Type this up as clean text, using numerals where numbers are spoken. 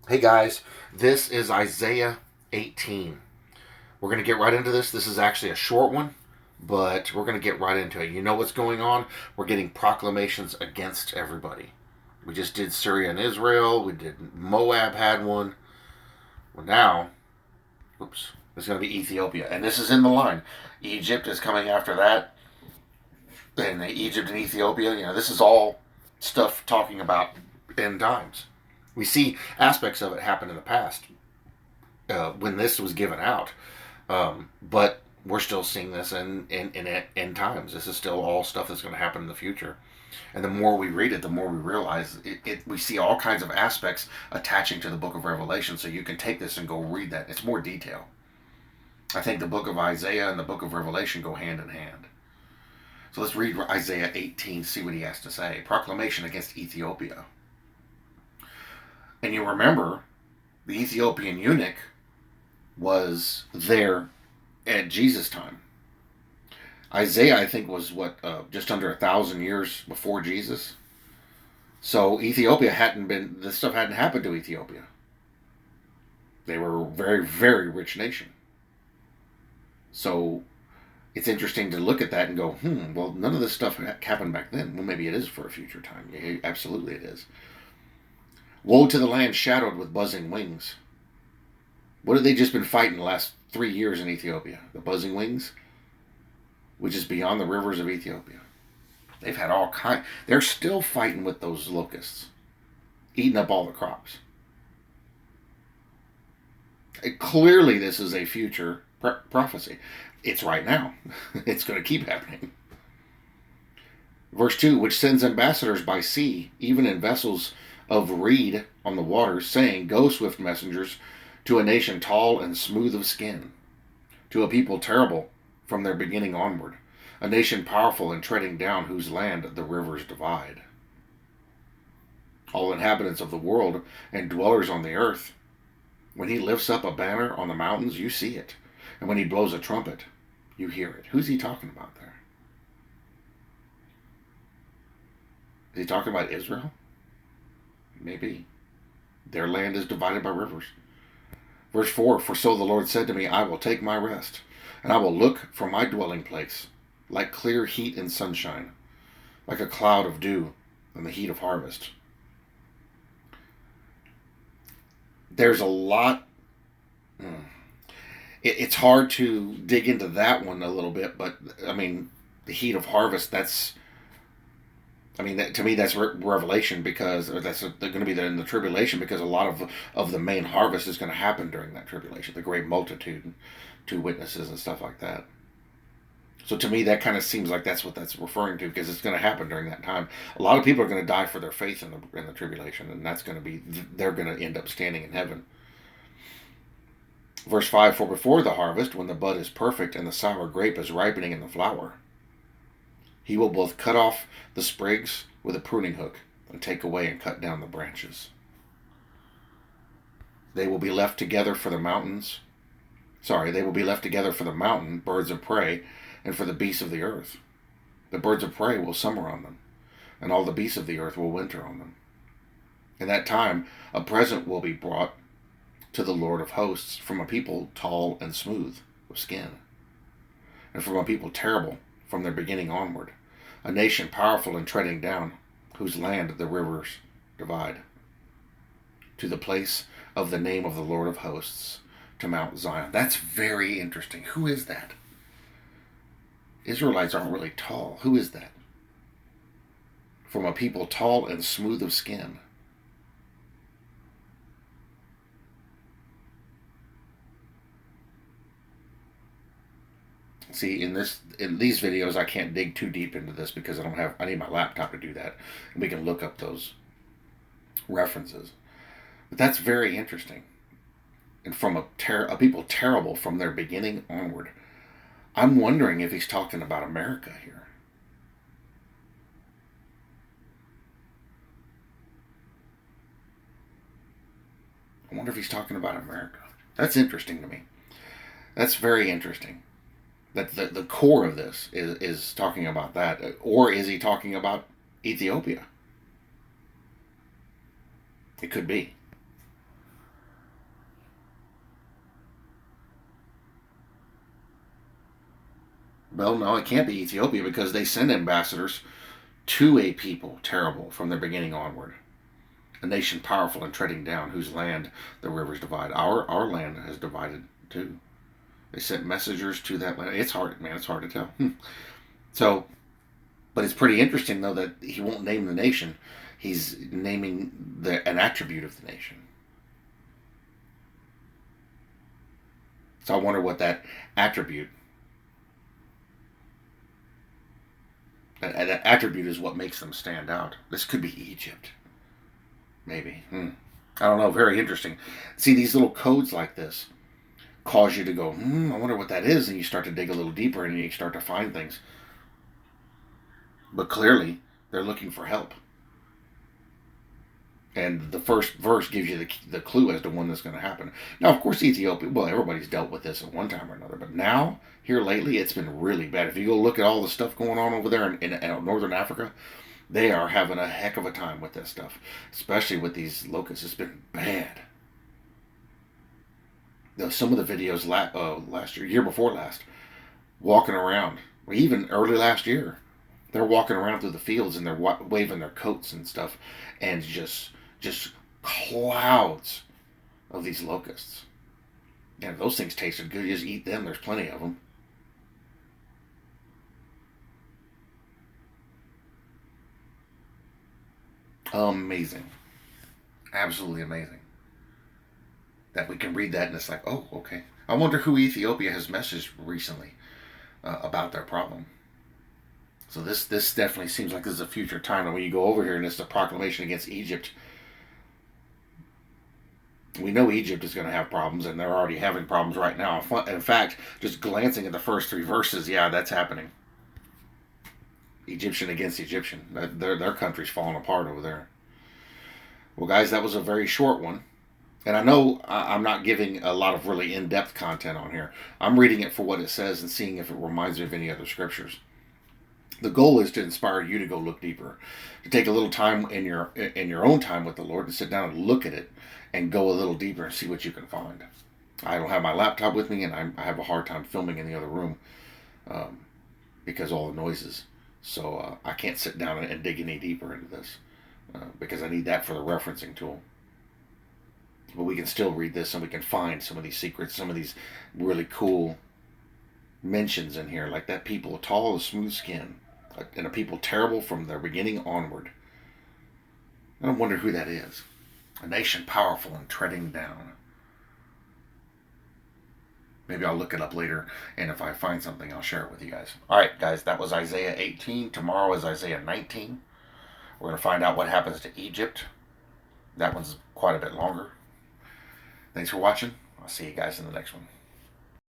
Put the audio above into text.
Hey guys, this is Isaiah 18. We're going to get right into this. This is actually a short one, but we're going to get right into it. You know what's going on? We're getting proclamations against everybody. We just did Syria and Israel. We did Moab had one. Well, now, oops, it's going to be Ethiopia. And this is in the line. Egypt is coming after that. And Egypt and Ethiopia, this is all stuff talking about end times. We see aspects of it happen in the past when this was given out. But we're still seeing this in times. This is still all stuff that's going to happen in the future. And the more we read it, the more we realize we see all kinds of aspects attaching to the book of Revelation. So you can take this and go read that. It's more detail. I think the book of Isaiah and the book of Revelation go hand in hand. So let's read Isaiah 18, see what he has to say. Proclamation against Ethiopia. And you remember, the Ethiopian eunuch was there at Jesus' time. Isaiah, I think, was just under 1,000 years before Jesus. So Ethiopia this stuff hadn't happened to Ethiopia. They were a very, very rich nation. So it's interesting to look at that and go, well, none of this stuff happened back then. Well, maybe it is for a future time. Yeah, absolutely it is. Woe to the land shadowed with buzzing wings. What have they just been fighting the last 3 years in Ethiopia? The buzzing wings, which is beyond the rivers of Ethiopia. They've had all kind. They're still fighting with those locusts, eating up all the crops. Clearly, this is a future prophecy. It's right now. It's going to keep happening. Verse 2, which sends ambassadors by sea, even in vessels of reed on the waters, saying, go, swift messengers, to a nation tall and smooth of skin, to a people terrible from their beginning onward, a nation powerful and treading down, whose land the rivers divide. All inhabitants of the world and dwellers on the earth, when he lifts up a banner on the mountains, you see it. And when he blows a trumpet, you hear it. Who's he talking about there? Is he talking about Israel? Maybe. Their land is divided by rivers. Verse 4, for so the Lord said to me, I will take my rest, and I will look for my dwelling place, like clear heat in sunshine, like a cloud of dew in the heat of harvest. There's a lot. It's hard to dig into that one a little bit, but I mean, the heat of harvest, to me, that's Revelation, because that's going to be in the tribulation, because a lot of the main harvest is going to happen during that tribulation, the great multitude, two witnesses and stuff like that. So to me, that kind of seems like that's what that's referring to, because it's going to happen during that time. A lot of people are going to die for their faith in the tribulation, and that's going to be, they're going to end up standing in heaven. Verse 5, for before the harvest, when the bud is perfect and the sour grape is ripening in the flower, he will both cut off the sprigs with a pruning hook and take away and cut down the branches. They will be left together for the mountains. They will be left together for the mountain birds of prey and for the beasts of the earth. The birds of prey will summer on them, and all the beasts of the earth will winter on them. In that time, a present will be brought to the Lord of hosts from a people tall and smooth of skin, and from a people terrible from their beginning onward, a nation powerful and treading down, whose land the rivers divide, to the place of the name of the Lord of hosts, to Mount Zion. That's very interesting. Who is that? Israelites aren't really tall. Who is that? From a people tall and smooth of skin. See, in these videos, I can't dig too deep into this, because I need my laptop to do that, and we can look up those references. But that's very interesting. And from a people terrible from their beginning onward. I'm wondering if he's talking about America here. I wonder if he's talking about America. That's interesting to me. That's very interesting. That the core of this is talking about that. Or is he talking about Ethiopia? It could be. Well, no, it can't be Ethiopia because they send ambassadors to a people terrible from their beginning onward. A nation powerful and treading down, whose land the rivers divide. Our land has divided too. They sent messengers to that land. It's hard, man. It's hard to tell. So, but it's pretty interesting though that he won't name the nation. He's naming an attribute of the nation. So I wonder what that attribute. That attribute is what makes them stand out. This could be Egypt. Maybe. I don't know. Very interesting. See, these little codes like this cause you to go, I wonder what that is. And you start to dig a little deeper and you start to find things. But clearly, they're looking for help. And the first verse gives you the clue as to when this is going to happen. Now, of course, Ethiopia, well, everybody's dealt with this at one time or another. But now, here lately, it's been really bad. If you go look at all the stuff going on over there in northern Africa, they are having a heck of a time with this stuff. Especially with these locusts. It's been bad. Some of the videos last year before last, walking around, or even early last year, they're walking around through the fields and they're waving their coats and stuff, and just clouds of these locusts. And if those things tasted good, you just eat them. There's plenty of them. Amazing. Absolutely amazing. That we can read that and it's like, oh, okay. I wonder who Ethiopia has messaged recently about their problem. So this definitely seems like this is a future time. And when you go over here and it's a proclamation against Egypt, we know Egypt is going to have problems, and they're already having problems right now. In fact, just glancing at the first three verses, yeah, that's happening. Egyptian against Egyptian. Their country's falling apart over there. Well, guys, that was a very short one. And I know I'm not giving a lot of really in-depth content on here. I'm reading it for what it says and seeing if it reminds me of any other scriptures. The goal is to inspire you to go look deeper, to take a little time in your own time with the Lord, to sit down and look at it and go a little deeper and see what you can find. I don't have my laptop with me, and I have a hard time filming in the other room because all the noises. So I can't sit down and dig any deeper into this because I need that for the referencing tool. But we can still read this and we can find some of these secrets, some of these really cool mentions in here, like that people tall with smooth skin, and a people terrible from their beginning onward. I wonder who that is. A nation powerful and treading down. Maybe I'll look it up later, and if I find something, I'll share it with you guys. All right, guys, that was Isaiah 18. Tomorrow is Isaiah 19. We're going to find out what happens to Egypt. That one's quite a bit longer. Thanks for watching. I'll see you guys in the next one.